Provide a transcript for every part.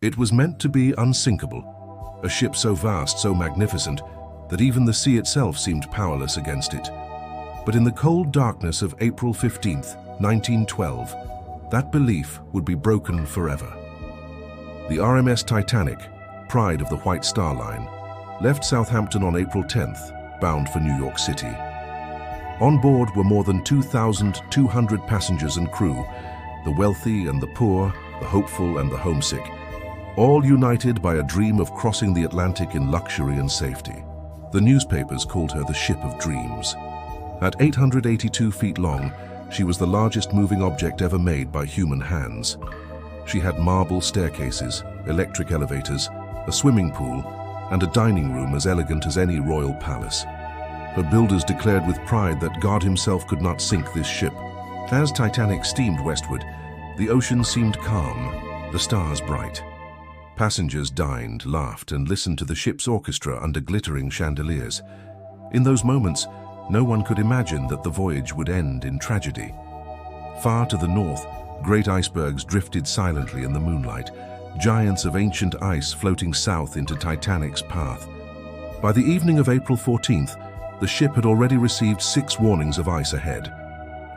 It was meant to be unsinkable, a ship so vast, so magnificent, that even the sea itself seemed powerless against it. But in the cold darkness of April 15th, 1912, that belief would be broken forever. The RMS Titanic, pride of the White Star Line, left Southampton on April 10th, bound for New York City. On board were more than 2,200 passengers and crew, the wealthy and the poor, the hopeful and the homesick, all united by a dream of crossing the Atlantic in luxury and safety. The newspapers called her the Ship of Dreams. At 882 feet long, she was the largest moving object ever made by human hands. She had marble staircases, electric elevators, a swimming pool, and a dining room as elegant as any royal palace. Her builders declared with pride that God himself could not sink this ship. As Titanic steamed westward, the ocean seemed calm, the stars bright. Passengers dined, laughed, and listened to the ship's orchestra under glittering chandeliers. In those moments, no one could imagine that the voyage would end in tragedy. Far to the north, great icebergs drifted silently in the moonlight, giants of ancient ice floating south into Titanic's path. By the evening of April 14th, the ship had already received 6 warnings of ice ahead.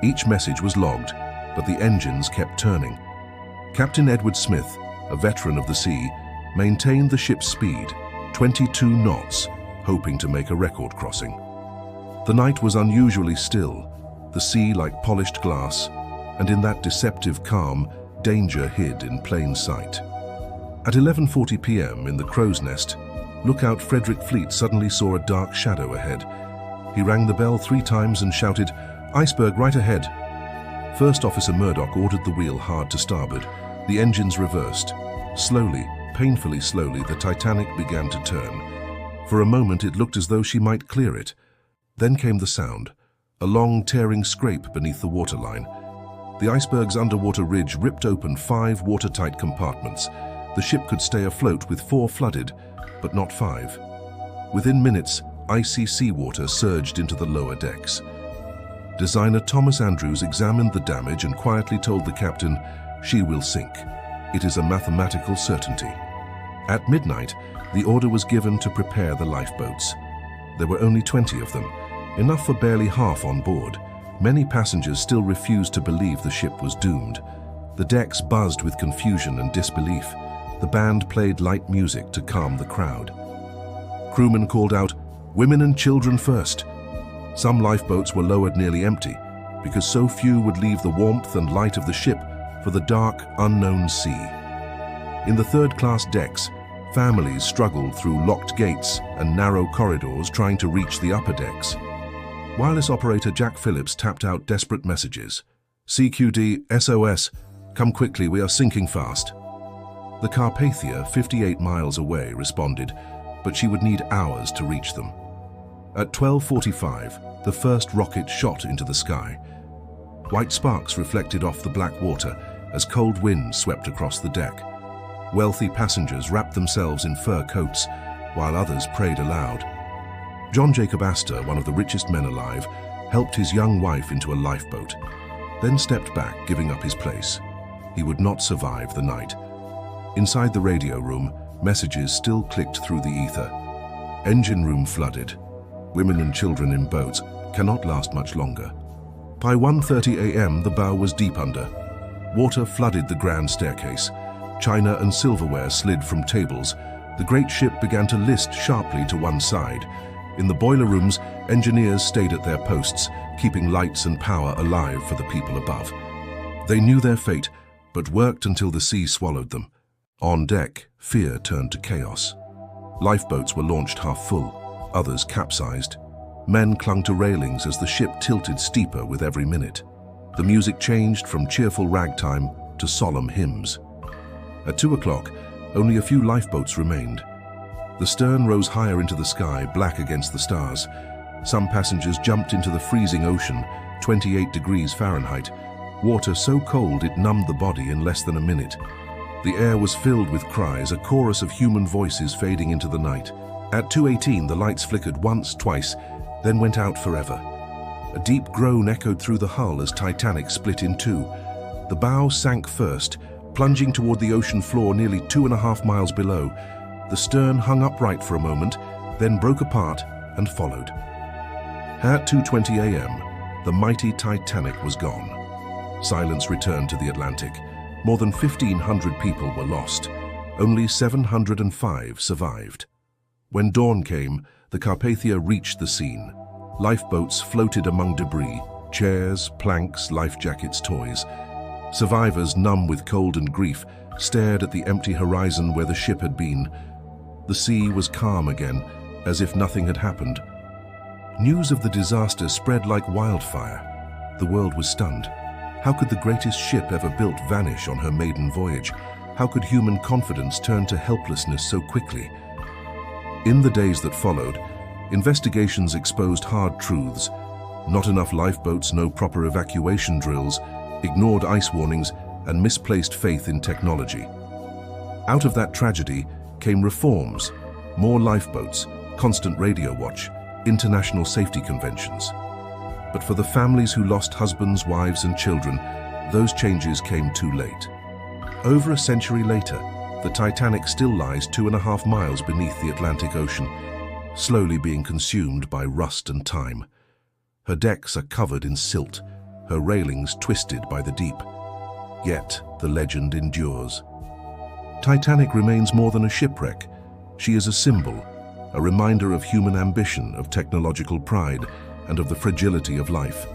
Each message was logged, but the engines kept turning. Captain Edward Smith, a veteran of the sea, maintained the ship's speed, 22 knots, hoping to make a record crossing. The night was unusually still, the sea like polished glass, and in that deceptive calm, danger hid in plain sight. At 11:40 p.m. in the crow's nest, lookout Frederick Fleet suddenly saw a dark shadow ahead. He rang the bell 3 times and shouted, "Iceberg right ahead." First Officer Murdoch ordered the wheel hard to starboard. The engines reversed. Slowly, painfully slowly, the Titanic began to turn. For a moment it looked as though she might clear it. Then came the sound, a long tearing scrape beneath the waterline. The iceberg's underwater ridge ripped open 5 watertight compartments. The ship could stay afloat with 4 flooded, but not 5. Within minutes, icy seawater surged into the lower decks. Designer Thomas Andrews examined the damage and quietly told the captain, "She will sink. It is a mathematical certainty." At midnight, the order was given to prepare the lifeboats. There were only 20 of them, enough for barely half on board. Many passengers still refused to believe the ship was doomed. The decks buzzed with confusion and disbelief. The band played light music to calm the crowd. Crewmen called out, "Women and children first." Some lifeboats were lowered nearly empty, because so few would leave the warmth and light of the ship for the dark, unknown sea. In the third-class decks, families struggled through locked gates and narrow corridors trying to reach the upper decks. Wireless operator Jack Phillips tapped out desperate messages. "CQD, SOS, come quickly, we are sinking fast." The Carpathia, 58 miles away, responded, but she would need hours to reach them. At 12:45, the first rocket shot into the sky. White sparks reflected off the black water as cold winds swept across the deck. Wealthy passengers wrapped themselves in fur coats, while others prayed aloud. John Jacob Astor, one of the richest men alive, helped his young wife into a lifeboat, then stepped back, giving up his place. He would not survive the night. Inside the radio room, messages still clicked through the ether. Engine room flooded. Women and children in boats cannot last much longer. By 1:30 a.m., the bow was deep under. Water flooded the grand staircase. China and silverware slid from tables. The great ship began to list sharply to one side. In the boiler rooms, engineers stayed at their posts, keeping lights and power alive for the people above. They knew their fate, but worked until the sea swallowed them. On deck, fear turned to chaos. Lifeboats were launched half full, others capsized. Men clung to railings as the ship tilted steeper with every minute. The music changed from cheerful ragtime to solemn hymns. At 2 o'clock, only a few lifeboats remained. The stern rose higher into the sky, black against the stars. Some passengers jumped into the freezing ocean, 28 degrees Fahrenheit, water so cold it numbed the body in less than a minute. The air was filled with cries, a chorus of human voices fading into the night. At 2:18, the lights flickered once, twice, then went out forever. A deep groan echoed through the hull as Titanic split in two. The bow sank first, Plunging toward the ocean floor nearly 2.5 miles below, the stern hung upright for a moment, then broke apart and followed. At 2:20 a.m., the mighty Titanic was gone. Silence returned to the Atlantic. More than 1,500 people were lost. Only 705 survived. When dawn came, the Carpathia reached the scene. Lifeboats floated among debris, chairs, planks, life jackets, toys. Survivors, numb with cold and grief, stared at the empty horizon where the ship had been. The sea was calm again, as if nothing had happened. News of the disaster spread like wildfire. The world was stunned. How could the greatest ship ever built vanish on her maiden voyage? How could human confidence turn to helplessness so quickly? In the days that followed, investigations exposed hard truths. Not enough lifeboats, no proper evacuation drills, ignored ice warnings, and misplaced faith in technology. Out of that tragedy came reforms, more lifeboats, constant radio watch, international safety conventions. But for the families who lost husbands, wives, and children, those changes came too late. Over a century later, the Titanic still lies 2.5 miles beneath the Atlantic Ocean, slowly being consumed by rust and time. Her decks are covered in silt, her railings twisted by the deep. Yet the legend endures. Titanic remains more than a shipwreck. She is a symbol, a reminder of human ambition, of technological pride, and of the fragility of life.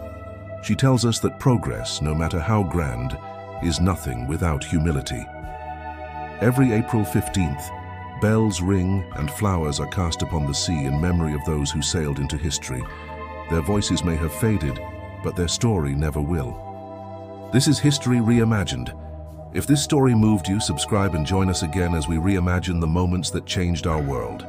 She tells us that progress, no matter how grand, is nothing without humility. Every April 15th, bells ring and flowers are cast upon the sea in memory of those who sailed into history. Their voices may have faded, but their story never will. This is History Reimagined. If this story moved you, subscribe and join us again as we reimagine the moments that changed our world.